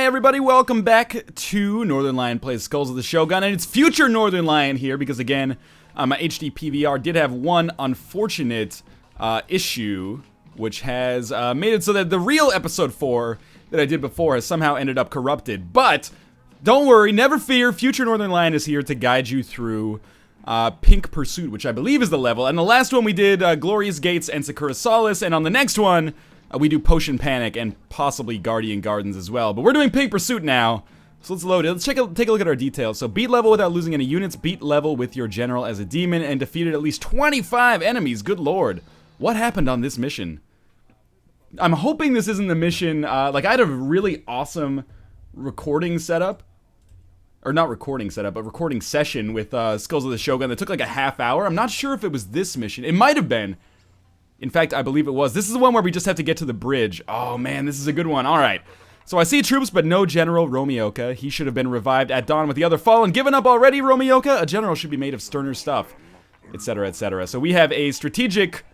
everybody, welcome back to Northernlion Plays Skulls of the Shogun, and it's future Northernlion here, because again, my HD PVR did have one unfortunate issue, which has made it so that the real episode 4 that I did before has somehow ended up corrupted. But don't worry, never fear, future Northernlion is here to guide you through Pink Pursuit, which I believe is the level. And the last one we did Glorious Gates and Sakura Solace, and on the next one we do Potion Panic and possibly Guardian Gardens as well. But we're doing Pink Pursuit now, so let's load it. Let's take a look at our details. So beat level without losing any units, beat level with your general as a demon, and defeated at least 25 enemies. Good lord. What happened on this mission? I'm hoping this isn't the mission, like I had a really awesome recording setup. Or not recording setup, but recording session with Skulls of the Shogun that took like a half hour. I'm not sure if it was this mission. It might have been. In fact, I believe it was. This is the one where we just have to get to the bridge. Oh man, this is a good one. Alright. So I see troops, but no General Romioka. He should have been revived at dawn with the other fallen. Given up already, Romioka? A general should be made of sterner stuff. Etc., etc. So we have a strategic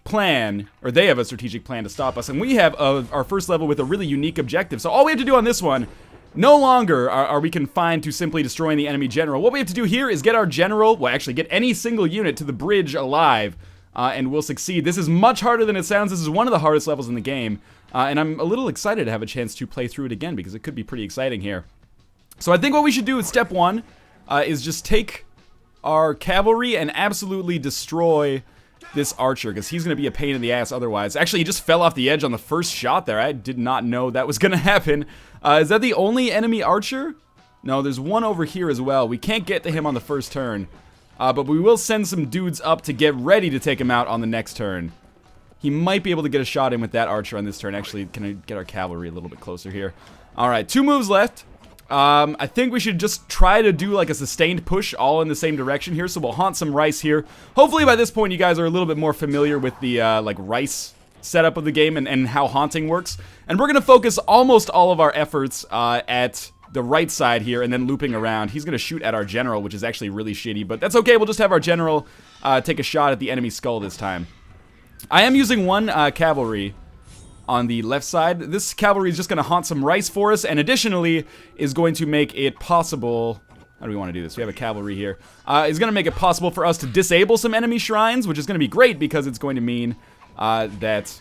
plan, or they have a strategic plan to stop us, and we have our first level with a really unique objective. So all we have to do on this one, no longer are we confined to simply destroying the enemy general. What we have to do here is get our general, well actually get any single unit to the bridge alive, and we'll succeed. This is much harder than it sounds. This is one of the hardest levels in the game, and I'm a little excited to have a chance to play through it again because it could be pretty exciting here. So I think what we should do with step one is just take our cavalry and absolutely destroy this archer, because he's going to be a pain in the ass otherwise. Actually, he just fell off the edge on the first shot there. I did not know that was going to happen. Is that the only enemy archer? No, there's one over here as well. We can't get to him on the first turn. But we will send some dudes up to get ready to take him out on the next turn. He might be able to get a shot in with that archer on this turn. Actually, can I get our cavalry a little bit closer here? Alright, 2 moves left. I think we should just try to do like a sustained push all in the same direction here. So we'll haunt some rice here. Hopefully by this point you guys are a little bit more familiar with the like rice setup of the game and how haunting works. And we're going to focus almost all of our efforts at the right side here and then looping around. He's going to shoot at our general, which is actually really shitty, but that's okay. We'll just have our general take a shot at the enemy skull this time. I am using one cavalry on the left side. This cavalry is just going to haunt some rice for us, and additionally is going to make it possible... How do we want to do this? We have a cavalry here. It's going to make it possible for us to disable some enemy shrines, which is going to be great because it's going to mean that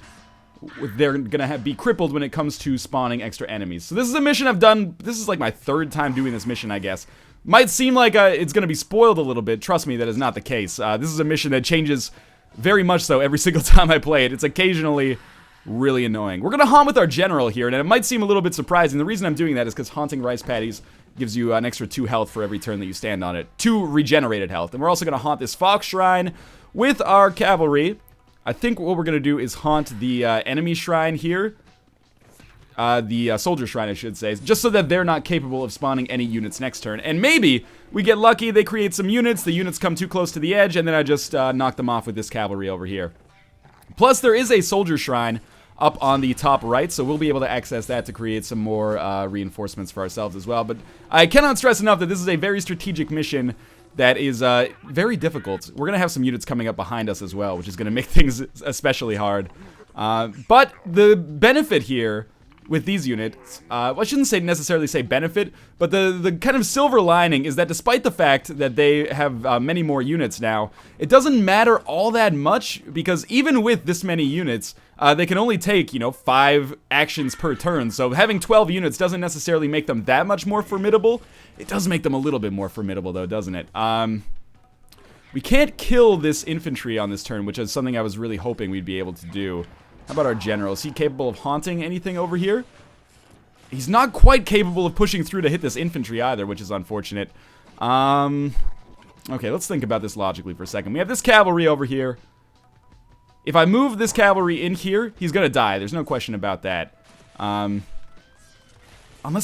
they're going to be crippled when it comes to spawning extra enemies. So this is a mission I've done. This is like my 3rd time doing this mission, I guess. Might seem like it's going to be spoiled a little bit. Trust me, that is not the case. This is a mission that changes very much so every single time I play it. It's occasionally really annoying. We're going to haunt with our general here, and it might seem a little bit surprising. The reason I'm doing that is because haunting rice paddies gives you an extra 2 health for every turn that you stand on it. 2 regenerated health. And we're also going to haunt this fox shrine with our cavalry. I think what we're going to do is haunt the enemy shrine here. The soldier shrine, I should say. Just so that they're not capable of spawning any units next turn. And maybe we get lucky, they create some units, the units come too close to the edge, and then I just knock them off with this cavalry over here. Plus, there is a soldier shrine up on the top right, so we'll be able to access that to create some more reinforcements for ourselves as well. But I cannot stress enough that this is a very strategic mission that is very difficult. We're going to have some units coming up behind us as well, which is going to make things especially hard. But the benefit here with these units, I shouldn't necessarily say benefit, but the kind of silver lining is that despite the fact that they have many more units now, it doesn't matter all that much, because even with this many units, they can only take, 5 actions per turn. So having 12 units doesn't necessarily make them that much more formidable. It does make them a little bit more formidable though, doesn't it? We can't kill this infantry on this turn, which is something I was really hoping we'd be able to do. How about our general? Is he capable of haunting anything over here? He's not quite capable of pushing through to hit this infantry either, which is unfortunate. Okay, let's think about this logically for a second. We have this cavalry over here. If I move this cavalry in here, he's gonna die. There's no question about that. Unless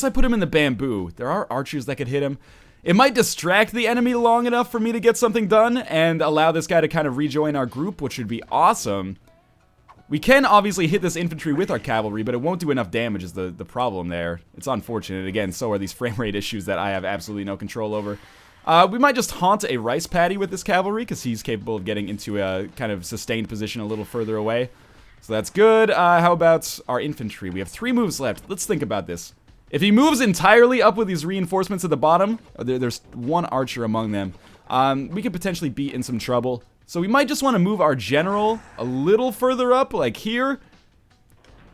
I put him in the bamboo. There are archers that could hit him. It might distract the enemy long enough for me to get something done and allow this guy to kind of rejoin our group, which would be awesome. We can obviously hit this infantry with our cavalry, but it won't do enough damage is the problem there. It's unfortunate. Again, so are these frame rate issues that I have absolutely no control over. We might just haunt a rice paddy with this cavalry, because he's capable of getting into a kind of sustained position a little further away. So that's good. How about our infantry? We have 3 moves left. Let's think about this. If he moves entirely up with these reinforcements at the bottom, there's one archer among them, we could potentially be in some trouble. So we might just want to move our general a little further up, like here.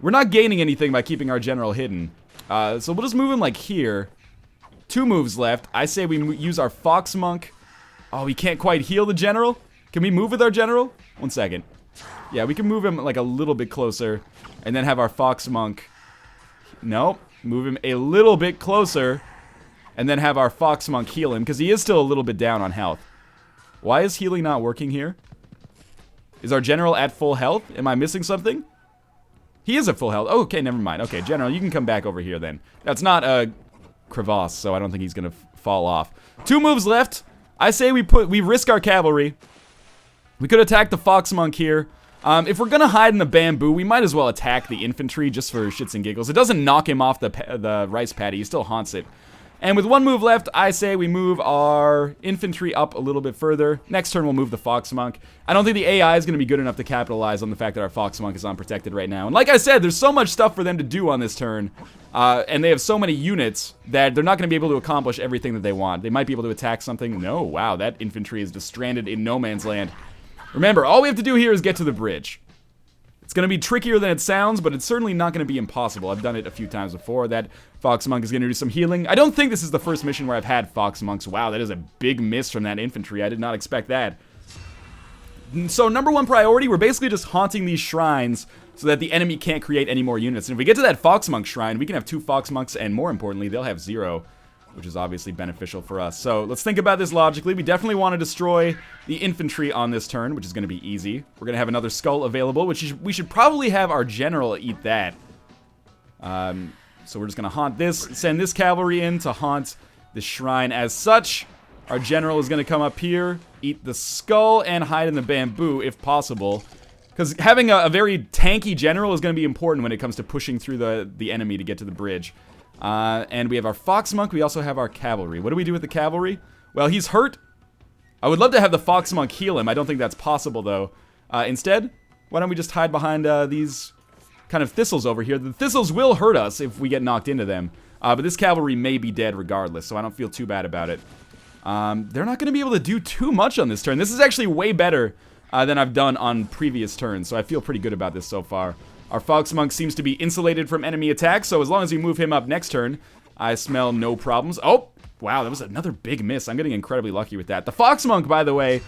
We're not gaining anything by keeping our general hidden. So we'll just move him like here. 2 moves left. I say we use our fox monk. Oh, we can't quite heal the general. Can we move with our general? 1 second. Yeah, we can move him like a little bit closer. And then have our fox monk. Nope. Move him a little bit closer. And then have our fox monk heal him, because he is still a little bit down on health. Why is healing not working here? Is our general at full health? Am I missing something? He is at full health. Oh, okay, never mind. Okay, general, you can come back over here then. That's not a crevasse, so I don't think he's gonna fall off. 2 moves left. I say we risk our cavalry. We could attack the fox monk here. If we're gonna hide in the bamboo, we might as well attack the infantry just for shits and giggles. It doesn't knock him off the rice paddy. He still haunts it. And with 1 move left, I say we move our infantry up a little bit further. Next turn, we'll move the fox monk. I don't think the AI is going to be good enough to capitalize on the fact that our fox monk is unprotected right now. And like I said, there's so much stuff for them to do on this turn. And they have so many units that they're not going to be able to accomplish everything that they want. They might be able to attack something. No, wow, that infantry is just stranded in no man's land. Remember, all we have to do here is get to the bridge. It's going to be trickier than it sounds, but it's certainly not going to be impossible. I've done it a few times before. That fox monk is going to do some healing. I don't think this is the first mission where I've had fox monks. Wow, that is a big miss from that infantry. I did not expect that. So number 1 priority, we're basically just haunting these shrines so that the enemy can't create any more units. And if we get to that fox monk shrine, we can have 2 fox monks, and more importantly, they'll have 0. Which is obviously beneficial for us. So let's think about this logically. We definitely want to destroy the infantry on this turn, which is going to be easy. We're going to have another skull available, which we should probably have our general eat that. So we're just going to haunt this, send this cavalry in to haunt the shrine as such. Our general is going to come up here, eat the skull, and hide in the bamboo if possible. Because having a very tanky general is going to be important when it comes to pushing through the enemy to get to the bridge. And we have our fox monk. We also have our cavalry. What do we do with the cavalry? Well, he's hurt. I would love to have the fox monk heal him. I don't think that's possible, though. Instead, why don't we just hide behind these kind of thistles over here? The thistles will hurt us if we get knocked into them. But this cavalry may be dead regardless, so I don't feel too bad about it. They're not going to be able to do too much on this turn. This is actually way better than I've done on previous turns, so I feel pretty good about this so far. Our fox monk seems to be insulated from enemy attacks, so as long as we move him up next turn, I smell no problems. Oh, wow, that was another big miss. I'm getting incredibly lucky with that. The fox monk, by the way,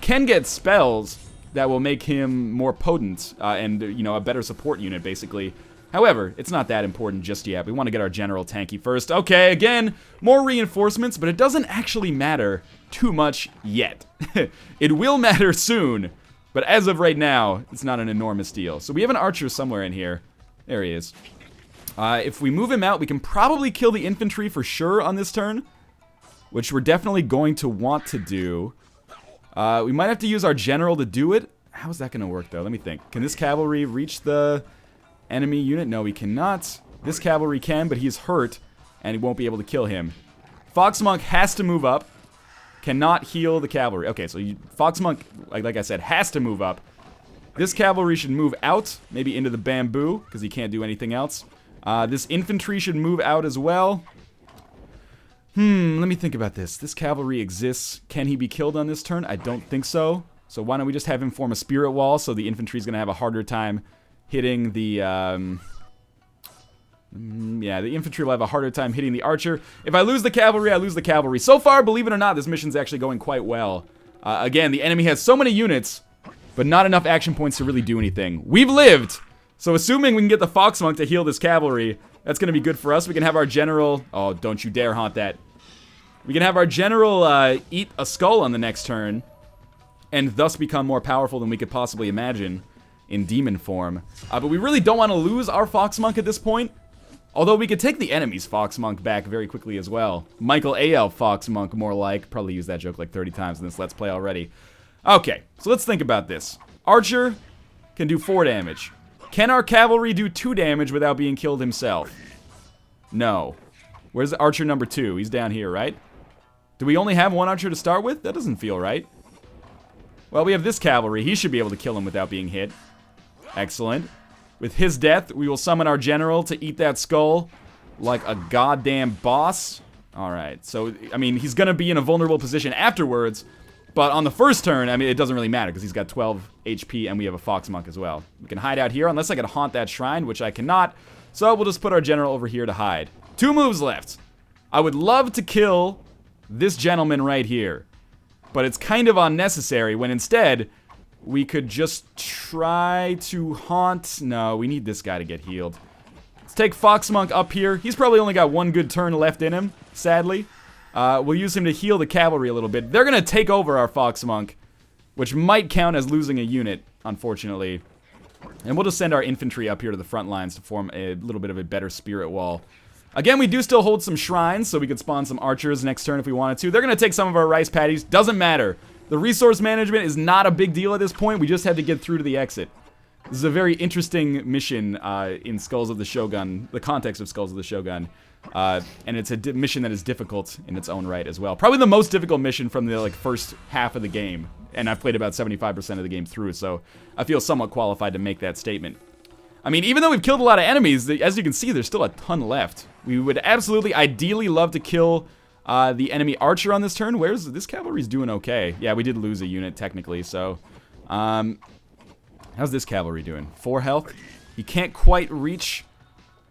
can get spells that will make him more potent and, you know, a better support unit, basically. However, it's not that important just yet. We want to get our general tanky first. Okay, again, more reinforcements, but it doesn't actually matter too much yet. It will matter soon. But as of right now, it's not an enormous deal. So we have an archer somewhere in here. There he is. If we move him out, we can probably kill the infantry for sure on this turn. Which we're definitely going to want to do. We might have to use our general to do it. How is that going to work, though? Let me think. Can this cavalry reach the enemy unit? No, we cannot. This cavalry can, but he's hurt. And he won't be able to kill him. Fox monk has to move up. Cannot heal the cavalry. Okay, so fox monk, like I said, has to move up. This cavalry should move out, maybe into the bamboo, because he can't do anything else. This infantry should move out as well. Let me think about this. This cavalry exists. Can he be killed on this turn? I don't think so. So why don't we just have him form a spirit wall, so the infantry is going to have a harder time hitting the... yeah, the infantry will have a harder time hitting the archer. If I lose the cavalry, I lose the cavalry. So far, believe it or not, this mission's actually going quite well. Again, the enemy has so many units, but not enough action points to really do anything. We've lived! So assuming we can get the fox monk to heal this cavalry, that's going to be good for us. We can have our general... Oh, don't you dare haunt that. We can have our general eat a skull on the next turn, and thus become more powerful than we could possibly imagine in demon form. But we really don't want to lose our fox monk at this point. Although we could take the enemy's fox monk back very quickly as well. Michael A.L. fox monk, more like. Probably used that joke like 30 times in this Let's Play already. Okay, so let's think about this. Archer can do 4 damage. Can our cavalry do 2 damage without being killed himself? No. Where's archer number 2? He's down here, right? Do we only have 1 archer to start with? That doesn't feel right. Well, we have this cavalry. He should be able to kill him without being hit. Excellent. With his death, we will summon our general to eat that skull. like a goddamn boss. Alright, so, I mean, he's gonna be in a vulnerable position afterwards, but on the first turn, I mean, it doesn't really matter, because he's got 12 HP, and we have a Fox Monk as well. We can hide out here, unless I can haunt that shrine, which I cannot, so we'll just put our general over here to hide. 2 moves left. I would love to kill this gentleman right here, but it's kind of unnecessary, when instead, we could just try to haunt... No, we need this guy to get healed. Let's take Fox Monk up here. He's probably only got 1 good turn left in him, sadly. We'll use him to heal the cavalry a little bit. They're going to take over our Fox Monk, which might count as losing a unit, unfortunately. And we'll just send our infantry up here to the front lines to form a little bit of a better spirit wall. Again, we do still hold some shrines, so we could spawn some archers next turn if we wanted to. They're going to take some of our rice paddies. Doesn't matter. The resource management is not a big deal at this point. We just had to get through to the exit. This is a very interesting mission in Skulls of the Shogun, the context of Skulls of the Shogun. And it's a mission that is difficult in its own right as well. Probably the most difficult mission from the first half of the game. And I've played about 75% of the game through, so I feel somewhat qualified to make that statement. I mean, even though we've killed a lot of enemies, as you can see, there's still a ton left. We would absolutely, ideally love to kill the enemy archer on this turn. Where's this cavalry's doing okay? Yeah, we did lose a unit technically, so how's this cavalry doing? 4 health. He can't quite reach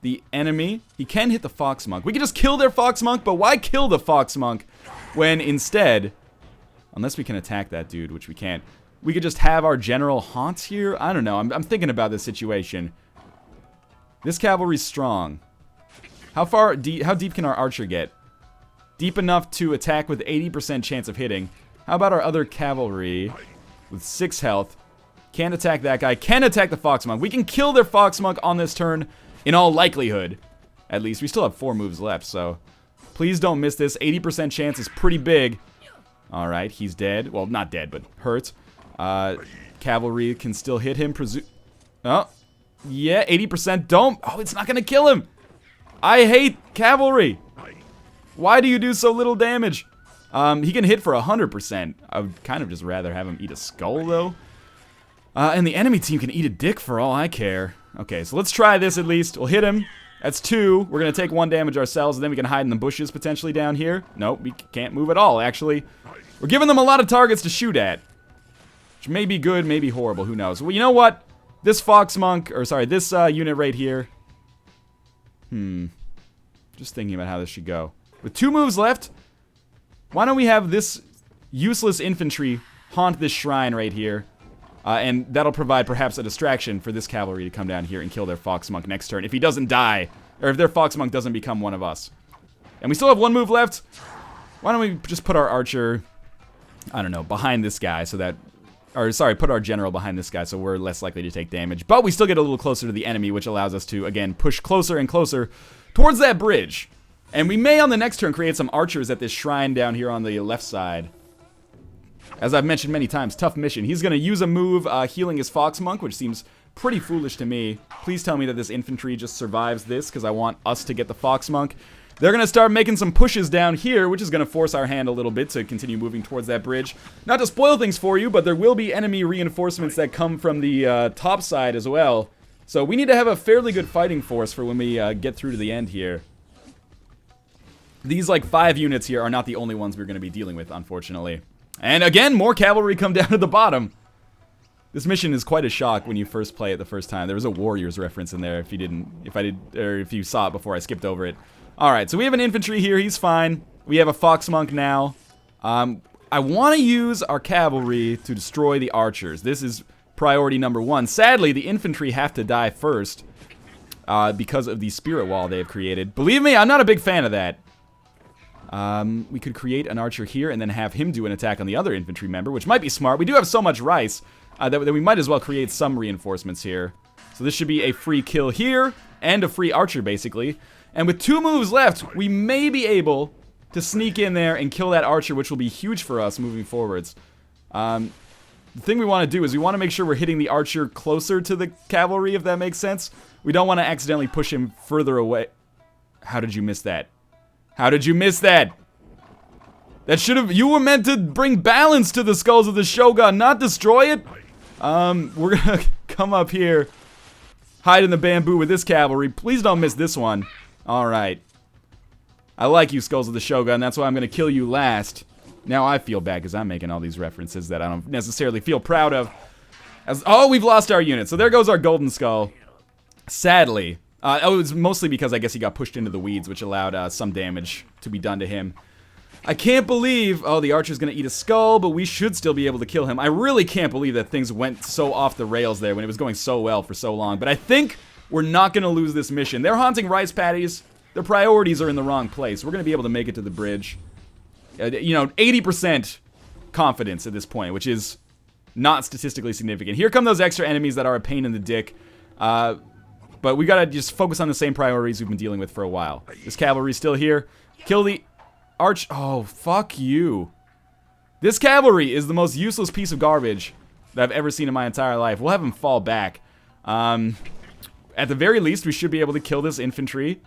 the enemy. He can hit the Fox Monk. We could just kill their Fox Monk, but why kill the Fox Monk when instead, unless we can attack that dude, which we can't, we could just have our general haunt here? I don't know. I'm thinking about this situation. This cavalry's strong. How deep can our archer get? Deep enough to attack with 80% chance of hitting. How about our other cavalry with 6 health? Can't attack that guy. Can attack the Fox Monk. We can kill their Fox Monk on this turn, in all likelihood. At least. We still have 4 moves left, so please don't miss this. 80% chance is pretty big. Alright, he's dead. Well, not dead, but hurt. Cavalry can still hit him. Oh, yeah, 80%. Don't. Oh, it's not going to kill him. I hate cavalry. Why do you do so little damage? He can hit for 100%. I would kind of just rather have him eat a skull, though. And the enemy team can eat a dick for all I care. Okay, so let's try this at least. We'll hit him. That's 2. We're going to take 1 damage ourselves, and then we can hide in the bushes potentially down here. Nope, we can't move at all, actually. We're giving them a lot of targets to shoot at. Which may be good, may be horrible, who knows. Well, you know what? This Fox Monk, or sorry, this unit right here. Just thinking about how this should go. With 2 moves left, why don't we have this useless infantry haunt this shrine right here? And that'll provide perhaps a distraction for this cavalry to come down here and kill their Fox Monk next turn. If he doesn't die, or if their Fox Monk doesn't become one of us. And we still have 1 move left. Why don't we just put our archer, I don't know, behind this guy so that... Or, sorry, put our general behind this guy so we're less likely to take damage. But we still get a little closer to the enemy, which allows us to, again, push closer and closer towards that bridge. And we may, on the next turn, create some archers at this shrine down here on the left side. As I've mentioned many times, tough mission. He's going to use a move healing his Fox Monk, which seems pretty foolish to me. Please tell me that this infantry just survives this, because I want us to get the Fox Monk. They're going to start making some pushes down here, which is going to force our hand a little bit to continue moving towards that bridge. Not to spoil things for you, but there will be enemy reinforcements that come from the top side as well. So we need to have a fairly good fighting force for when we get through to the end here. These, 5 units here are not the only ones we're going to be dealing with, unfortunately. And again, more cavalry come down to the bottom. This mission is quite a shock when you first play it the first time. There was a Warriors reference in there if you saw it before I skipped over it. Alright, so we have an infantry here, he's fine. We have a Fox Monk now. I want to use our cavalry to destroy the archers. This is priority number 1. Sadly, the infantry have to die first because of the spirit wall they've created. Believe me, I'm not a big fan of that. We could create an archer here and then have him do an attack on the other infantry member, which might be smart. We do have so much rice that we might as well create some reinforcements here. So this should be a free kill here and a free archer, basically. And with 2 moves left, we may be able to sneak in there and kill that archer, which will be huge for us moving forwards. The thing we want to do is we want to make sure we're hitting the archer closer to the cavalry, if that makes sense. We don't want to accidentally push him further away. How did you miss that? How did you miss that? That should have... You were meant to bring balance to the Skulls of the Shogun, not destroy it. We're gonna come up here, hide in the bamboo with this cavalry. Please don't miss this one. Alright. I like you, Skulls of the Shogun. That's why I'm going to kill you last. Now I feel bad because I'm making all these references that I don't necessarily feel proud of. Oh, we've lost our unit. So there goes our Golden Skull. Sadly. It was mostly because I guess he got pushed into the weeds, which allowed some damage to be done to him. I can't believe... Oh, the archer's going to eat a skull, but we should still be able to kill him. I really can't believe that things went so off the rails there when it was going so well for so long. But I think we're not going to lose this mission. They're haunting rice paddies. Their priorities are in the wrong place. We're going to be able to make it to the bridge. You know, 80% confidence at this point, which is not statistically significant. Here come those extra enemies that are a pain in the dick. But we gotta just focus on the same priorities we've been dealing with for a while. This cavalry's still here. Kill the arch... Oh, fuck you. This cavalry is the most useless piece of garbage that I've ever seen in my entire life. We'll have him fall back. At the very least, we should be able to kill this infantry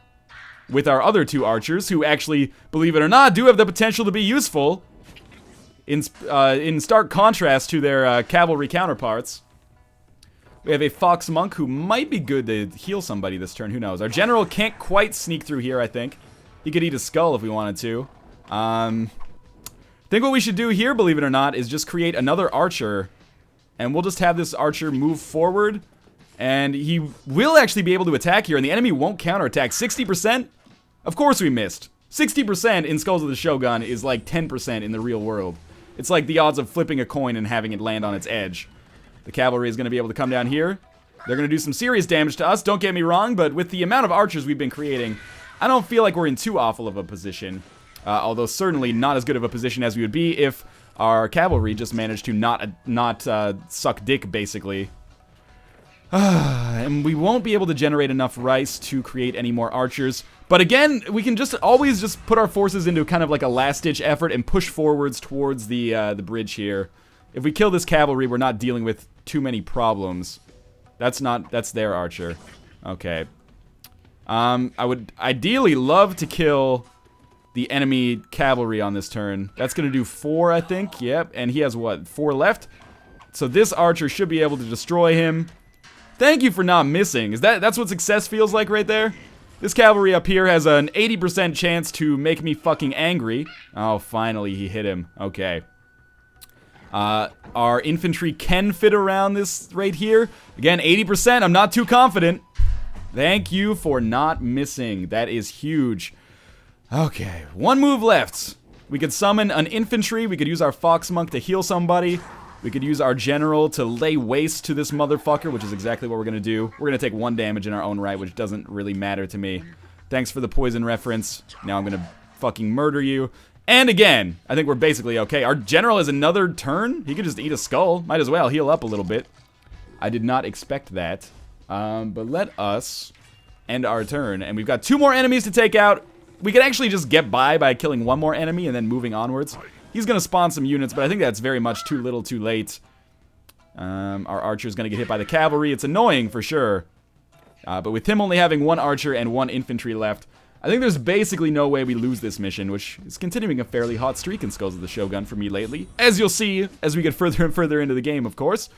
with our other two archers, who actually, believe it or not, do have the potential to be useful in stark contrast to their cavalry counterparts. We have a Fox Monk who might be good to heal somebody this turn. Who knows? Our general can't quite sneak through here, I think. He could eat a skull if we wanted to. I think what we should do here, believe it or not, is just create another archer. And we'll just have this archer move forward. And he will actually be able to attack here, and the enemy won't counterattack. 60%? Of course we missed. 60% in Skulls of the Shogun is like 10% in the real world. It's like the odds of flipping a coin and having it land on its edge. The cavalry is going to be able to come down here. They're going to do some serious damage to us, don't get me wrong, but with the amount of archers we've been creating, I don't feel like we're in too awful of a position. Although certainly not as good of a position as we would be if our cavalry just managed to not suck dick, basically. And we won't be able to generate enough rice to create any more archers. But again, we can just always just put our forces into kind of like a last-ditch effort and push forwards towards the bridge here. If we kill this cavalry, we're not dealing with too many problems. That's their archer. Okay. I would ideally love to kill the enemy cavalry on this turn. That's going to do 4, I think. Yep. And he has, what, 4 left? So this archer should be able to destroy him. Thank you for not missing. That's what success feels like right there? This cavalry up here has an 80% chance to make me fucking angry. Oh, finally he hit him. Okay. Our infantry can fit around this right here. Again, 80%. I'm not too confident. Thank you for not missing. That is huge. Okay, 1 move left. We could summon an infantry. We could use our Fox Monk to heal somebody. We could use our general to lay waste to this motherfucker, which is exactly what we're going to do. We're going to take 1 damage in our own right, which doesn't really matter to me. Thanks for the poison reference. Now I'm going to fucking murder you. And again, I think we're basically okay. Our general has another turn. He could just eat a skull. Might as well heal up a little bit. I did not expect that. But let us end our turn. And we've got 2 more enemies to take out. We could actually just get by killing 1 more enemy and then moving onwards. He's going to spawn some units, but I think that's very much too little too late. Our archer's going to get hit by the cavalry. It's annoying for sure. But with him only having 1 archer and 1 infantry left, I think there's basically no way we lose this mission, which is continuing a fairly hot streak in Skulls of the Shogun for me lately. As you'll see as we get further and further into the game, of course.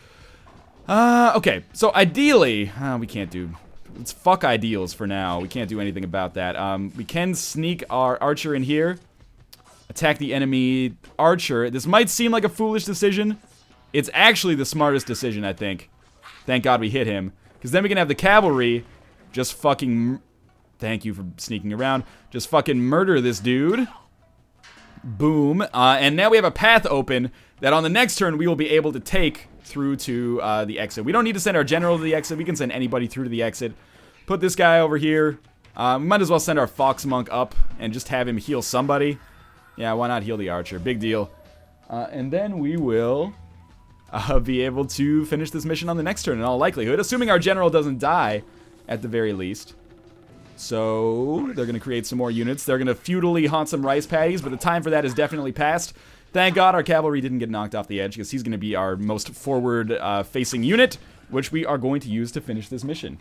Okay, so ideally, we can't do... Let's fuck ideals for now. We can't do anything about that. We can sneak our archer in here. Attack the enemy archer. This might seem like a foolish decision. It's actually the smartest decision, I think. Thank God we hit him. Because then we can have the cavalry just fucking... Thank you for sneaking around. Just fucking murder this dude. Boom. And now we have a path open that on the next turn we will be able to take through to the exit. We don't need to send our general to the exit. We can send anybody through to the exit. Put this guy over here. We might as well send our Fox Monk up and just have him heal somebody. Yeah, why not heal the archer? Big deal. And then we will be able to finish this mission on the next turn in all likelihood, assuming our general doesn't die at the very least. So they're going to create some more units. They're going to feudally haunt some rice paddies, but the time for that is definitely past. Thank God our cavalry didn't get knocked off the edge, because he's going to be our most forward-facing unit, which we are going to use to finish this mission.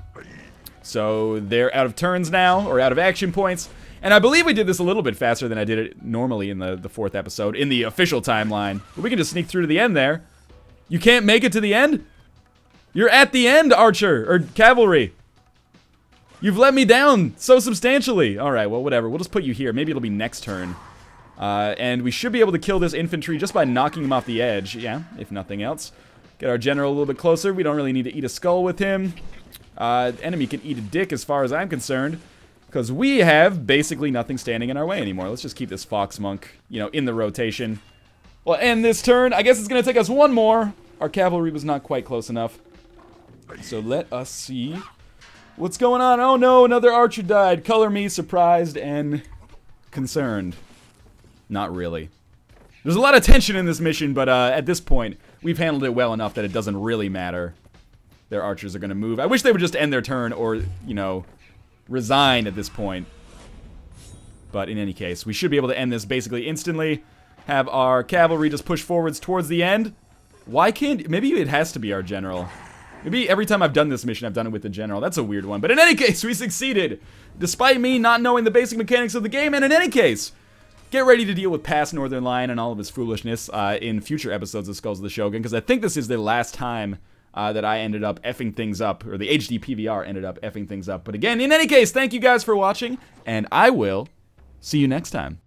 So they're out of turns now, or out of action points. And I believe we did this a little bit faster than I did it normally in the 4th episode, in the official timeline. But we can just sneak through to the end there. You can't make it to the end? You're at the end, archer, or cavalry. You've let me down so substantially. Alright, well, whatever. We'll just put you here. Maybe it'll be next turn. And we should be able to kill this infantry just by knocking him off the edge. Yeah, if nothing else. Get our general a little bit closer. We don't really need to eat a skull with him. Enemy can eat a dick as far as I'm concerned. Because we have basically nothing standing in our way anymore. Let's just keep this Fox Monk, you know, in the rotation. We'll end this turn. I guess it's going to take us one more. Our cavalry was not quite close enough. So let us see what's going on. Oh no, another archer died. Color me surprised and concerned. Not really. There's a lot of tension in this mission, but at this point, we've handled it well enough that it doesn't really matter. Their archers are going to move. I wish they would just end their turn or, you know, resign at this point. But in any case, we should be able to end this basically instantly. Have our cavalry just push forwards towards the end. Why can't... Maybe it has to be our general. Maybe every time I've done this mission, I've done it with the general. That's a weird one. But in any case, we succeeded. Despite me not knowing the basic mechanics of the game. And in any case, get ready to deal with past Northernlion and all of his foolishness in future episodes of Skulls of the Shogun. Because I think this is the last time that I ended up effing things up. Or the HD PVR ended up effing things up. But again, in any case, thank you guys for watching. And I will see you next time.